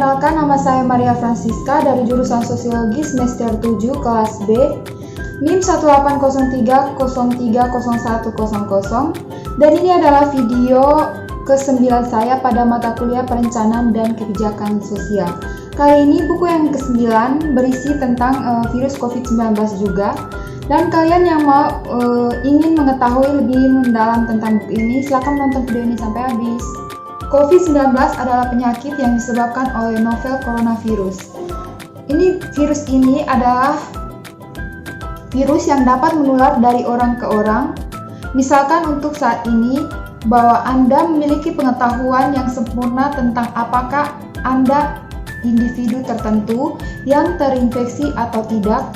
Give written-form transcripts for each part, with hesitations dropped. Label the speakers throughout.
Speaker 1: Perkenalkan, nama saya Maria Francisca dari jurusan Sosiologi semester 7 kelas B, NIM 18030303100, dan ini adalah video ke-9 saya pada mata kuliah Perencanaan dan Kebijakan Sosial. Kali ini buku yang ke-9 berisi tentang virus COVID-19 juga. Dan kalian yang mau ingin mengetahui lebih mendalam tentang buku ini, silakan menonton video ini sampai habis. COVID-19 adalah penyakit yang disebabkan oleh novel coronavirus. Virus ini adalah virus yang dapat menular dari orang ke orang. Misalkan untuk saat ini, bahwa Anda memiliki pengetahuan yang sempurna tentang apakah Anda individu tertentu yang terinfeksi atau tidak,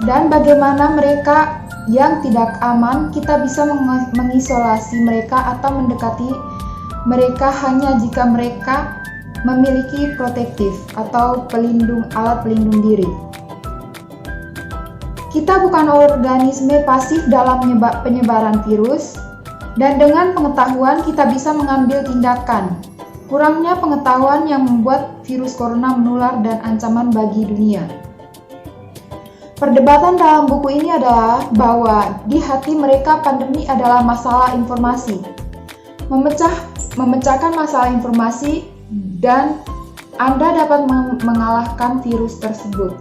Speaker 1: dan bagaimana mereka yang tidak aman, kita bisa mengisolasi mereka atau mendekati mereka hanya jika mereka memiliki protektif atau alat pelindung diri. Kita bukan organisme pasif dalam penyebaran virus, dan dengan pengetahuan kita bisa mengambil tindakan. Kurangnya pengetahuan yang membuat virus corona menular dan ancaman bagi dunia. Perdebatan dalam buku ini adalah bahwa di hati mereka pandemi adalah masalah informasi. Memecahkan masalah informasi dan Anda dapat mengalahkan virus tersebut.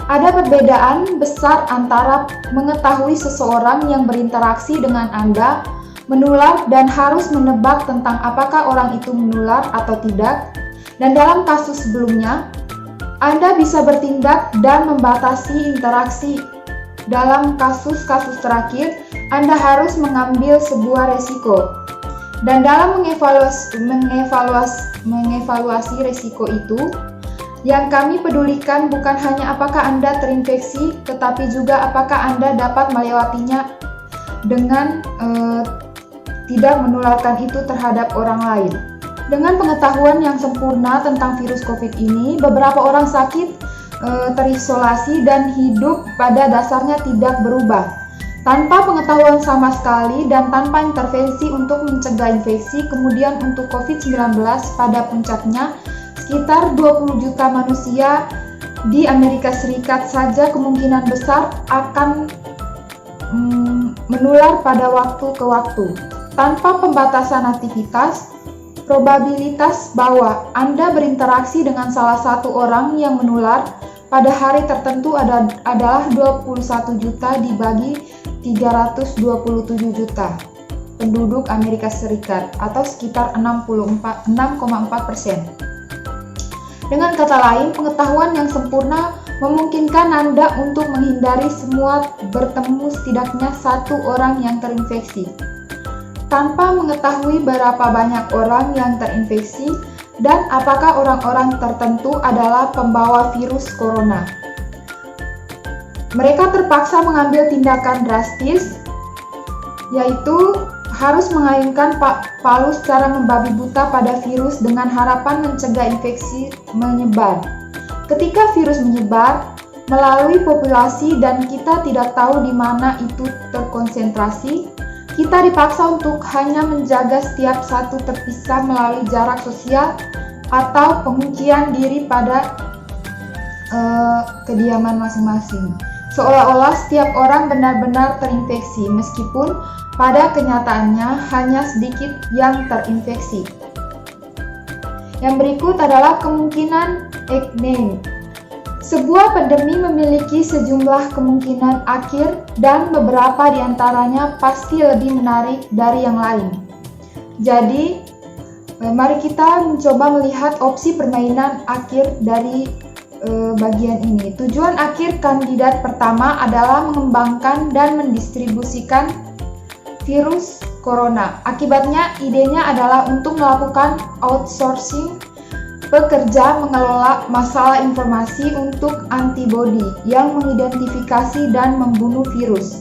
Speaker 1: Ada perbedaan besar antara mengetahui seseorang yang berinteraksi dengan Anda menular dan harus menebak tentang apakah orang itu menular atau tidak. Dan dalam kasus sebelumnya, Anda bisa bertindak dan membatasi interaksi. Dalam kasus-kasus terakhir, Anda harus mengambil sebuah resiko. Dan dalam mengevaluasi resiko itu, yang kami pedulikan bukan hanya apakah Anda terinfeksi, tetapi juga apakah Anda dapat melewatinya dengan tidak menularkan itu terhadap orang lain. Dengan pengetahuan yang sempurna tentang virus COVID ini, beberapa orang sakit terisolasi dan hidup pada dasarnya tidak berubah. Tanpa pengetahuan sama sekali dan tanpa intervensi untuk mencegah infeksi, kemudian untuk COVID-19 pada puncaknya, sekitar 20 juta manusia di Amerika Serikat saja kemungkinan besar akan menular pada waktu ke waktu. Tanpa pembatasan aktivitas, probabilitas bahwa Anda berinteraksi dengan salah satu orang yang menular pada hari tertentu adalah 21 juta dibagi 327 juta penduduk Amerika Serikat atau sekitar 6,4%. Dengan kata lain, pengetahuan yang sempurna memungkinkan Anda untuk menghindari semua bertemu setidaknya satu orang yang terinfeksi. Tanpa mengetahui berapa banyak orang yang terinfeksi dan apakah orang-orang tertentu adalah pembawa virus corona, mereka terpaksa mengambil tindakan drastis, yaitu harus mengayunkan palu secara membabi buta pada virus dengan harapan mencegah infeksi menyebar. Ketika virus menyebar melalui populasi dan kita tidak tahu di mana itu terkonsentrasi, kita dipaksa untuk hanya menjaga setiap satu terpisah melalui jarak sosial atau penguncian diri pada kediaman masing-masing. Seolah-olah setiap orang benar-benar terinfeksi, meskipun pada kenyataannya hanya sedikit yang terinfeksi. Yang berikut adalah kemungkinan Ekman. Sebuah pandemi memiliki sejumlah kemungkinan akhir dan beberapa di antaranya pasti lebih menarik dari yang lain. Jadi, mari kita mencoba melihat opsi permainan akhir dari bagian ini. Tujuan akhir kandidat pertama adalah mengembangkan dan mendistribusikan virus corona. Akibatnya, idenya adalah untuk melakukan outsourcing pekerja mengelola masalah informasi untuk antibodi yang mengidentifikasi dan membunuh virus.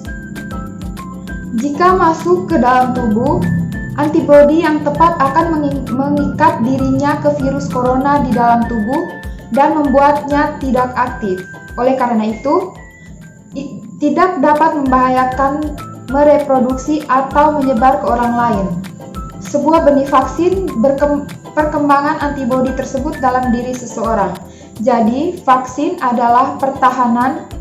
Speaker 1: Jika masuk ke dalam tubuh, antibodi yang tepat akan mengikat dirinya ke virus corona di dalam tubuh dan membuatnya tidak aktif. Oleh karena itu, tidak dapat membahayakan mereproduksi atau menyebar ke orang lain. Sebuah benih vaksin perkembangan antibodi tersebut dalam diri seseorang. Jadi, vaksin adalah pertahanan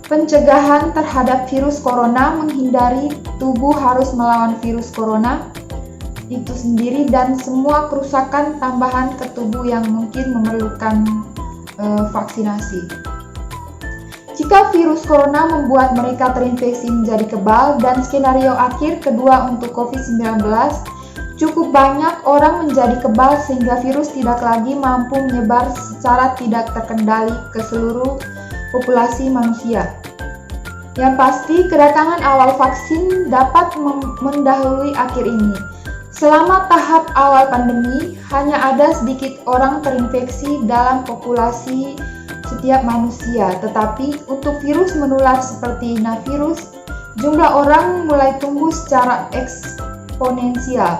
Speaker 1: pencegahan terhadap virus corona, menghindari tubuh harus melawan virus corona itu sendiri dan semua kerusakan tambahan ke tubuh yang mungkin memerlukan vaksinasi. Jika virus corona membuat mereka terinfeksi menjadi kebal dan skenario akhir kedua untuk COVID-19, cukup banyak orang menjadi kebal sehingga virus tidak lagi mampu menyebar secara tidak terkendali ke seluruh populasi manusia. Yang pasti, kedatangan awal vaksin dapat mendahului akhir ini. Selama tahap awal pandemi, hanya ada sedikit orang terinfeksi dalam populasi setiap manusia. Tetapi untuk virus menular seperti virus, jumlah orang mulai tumbuh secara eksponensial.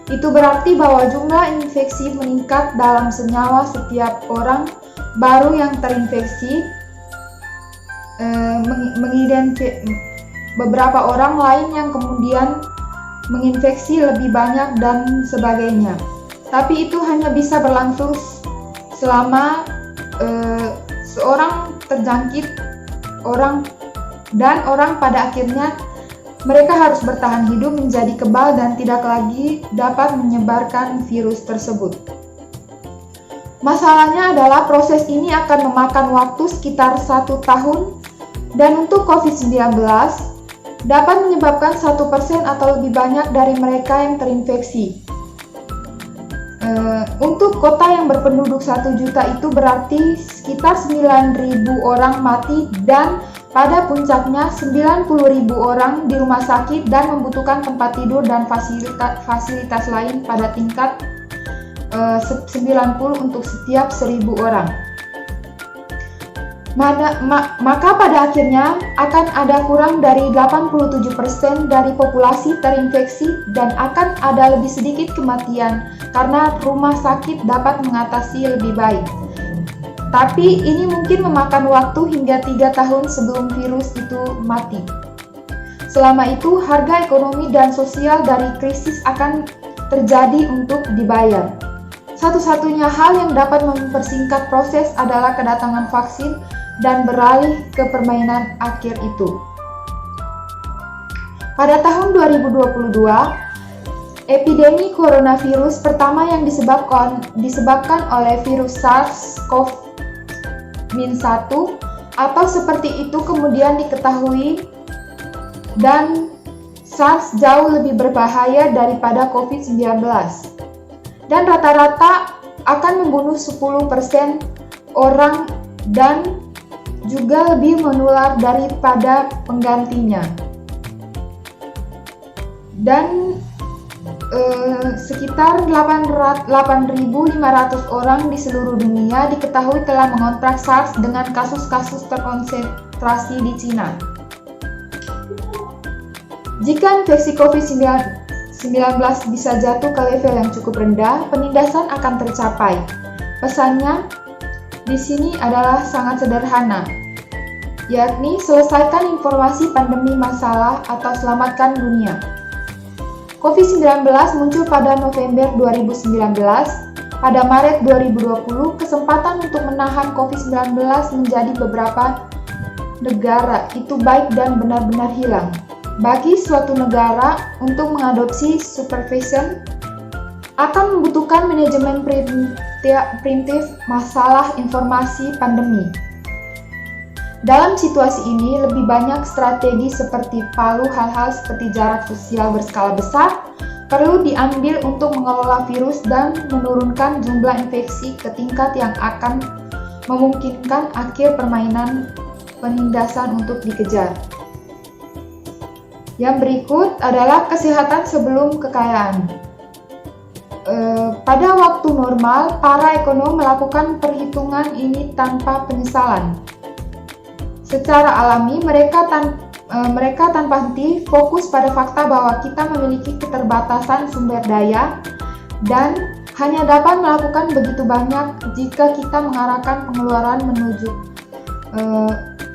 Speaker 1: Itu berarti bahwa jumlah infeksi meningkat dalam senyawa setiap orang baru yang terinfeksi, beberapa orang lain yang kemudian menginfeksi lebih banyak dan sebagainya. Tapi itu hanya bisa berlangsung selama seorang terjangkit orang pada akhirnya mereka harus bertahan hidup menjadi kebal dan tidak lagi dapat menyebarkan virus tersebut. Masalahnya adalah proses ini akan memakan waktu sekitar 1 tahun dan untuk COVID-19 dapat menyebabkan 1% atau lebih banyak dari mereka yang terinfeksi. Untuk kota yang berpenduduk 1 juta itu berarti sekitar 9.000 orang mati dan pada puncaknya 90.000 orang di rumah sakit dan membutuhkan tempat tidur dan fasilitas lain pada tingkat 90 untuk setiap 1.000 orang. Maka pada akhirnya akan ada kurang dari 87% dari populasi terinfeksi dan akan ada lebih sedikit kematian karena rumah sakit dapat mengatasi lebih baik. Tapi ini mungkin memakan waktu hingga 3 tahun sebelum virus itu mati. Selama itu harga ekonomi dan sosial dari krisis akan terjadi untuk dibayar. Satu-satunya hal yang dapat mempersingkat proses adalah kedatangan vaksin dan beralih ke permainan akhir itu. Pada tahun 2022, epidemi coronavirus pertama yang disebabkan oleh virus SARS-CoV-1 atau seperti itu kemudian diketahui dan SARS jauh lebih berbahaya daripada COVID-19 dan rata-rata akan membunuh 10% orang dan juga lebih menular daripada penggantinya. Dan sekitar 8.500 orang di seluruh dunia diketahui telah mengontrak SARS dengan kasus-kasus terkonsentrasi di Cina. Jika infeksi COVID-19 bisa jatuh ke level yang cukup rendah, penindasan akan tercapai. Pesannya di sini adalah sangat sederhana, yakni selesaikan informasi pandemi masalah atau selamatkan dunia. COVID-19 muncul pada November 2019. Pada Maret 2020, kesempatan untuk menahan COVID-19 menjadi beberapa negara itu baik dan benar-benar hilang. Bagi suatu negara untuk mengadopsi supervision akan membutuhkan manajemen preventif masalah informasi pandemi. Dalam situasi ini, lebih banyak strategi seperti palu hal-hal seperti jarak sosial berskala besar perlu diambil untuk mengelola virus dan menurunkan jumlah infeksi ke tingkat yang akan memungkinkan akhir permainan penindasan untuk dikejar. Yang berikut adalah kesehatan sebelum kekayaan. Pada waktu normal, para ekonom melakukan perhitungan ini tanpa penyesalan. Secara alami, mereka tanpa henti fokus pada fakta bahwa kita memiliki keterbatasan sumber daya dan hanya dapat melakukan begitu banyak jika kita mengarahkan pengeluaran menuju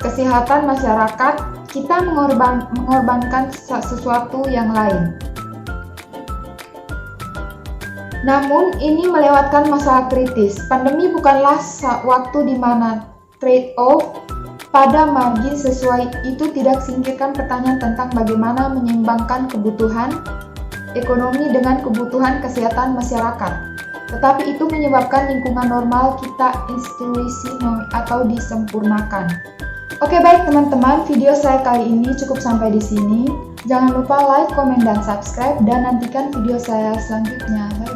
Speaker 1: kesehatan masyarakat. Kita mengorbankan sesuatu yang lain. Namun, ini melewatkan masa kritis. Pandemi bukanlah waktu di mana trade-off pada margin sesuai itu tidak singkirkan pertanyaan tentang bagaimana menyeimbangkan kebutuhan ekonomi dengan kebutuhan kesehatan masyarakat. Tetapi itu menyebabkan lingkungan normal kita institusi atau disempurnakan. Oke, baik teman-teman, video saya kali ini cukup sampai di sini. Jangan lupa like, komen, dan subscribe, dan nantikan video saya selanjutnya. Bye.